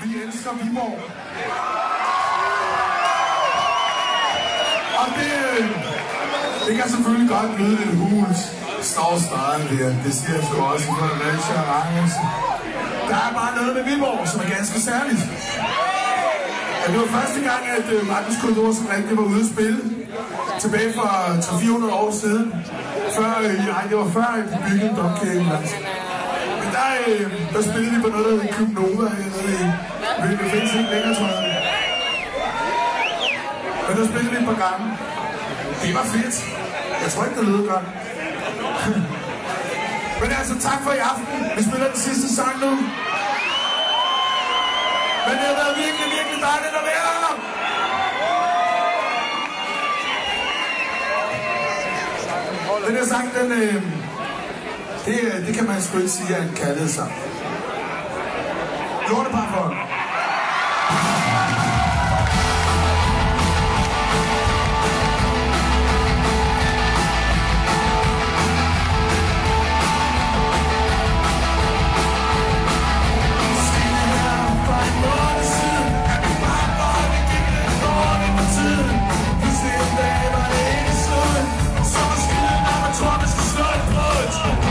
Vi elsker Viborg. Og det kan selvfølgelig godt lyde lidt hult. Står staden der. Det siger jeg sgu også for en rigtig arrangement. Der er bare noget med Viborg, som er ganske særligt. Ja, det var første gang, at Markus Korridor som rigtig var ude at spille. Tilbage for 300-400 år siden. Det var før de byggede domkirken. Men der spillede vi på noget, der hedder Klub Nova. Det findes ikke længere, tror jeg. Men der spillede vi et par gange. Det var fedt. Jeg tror ikke, det lød godt. Men altså, tak for i aften. Vi spiller den sidste sang nu. Men det har været virkelig, virkelig dejligt at være her. Den her sang, det kan man sgu ikke sige er en kærlighedssang. Lortepar for. Sommerskiden, når man tror, man skal slå et brud.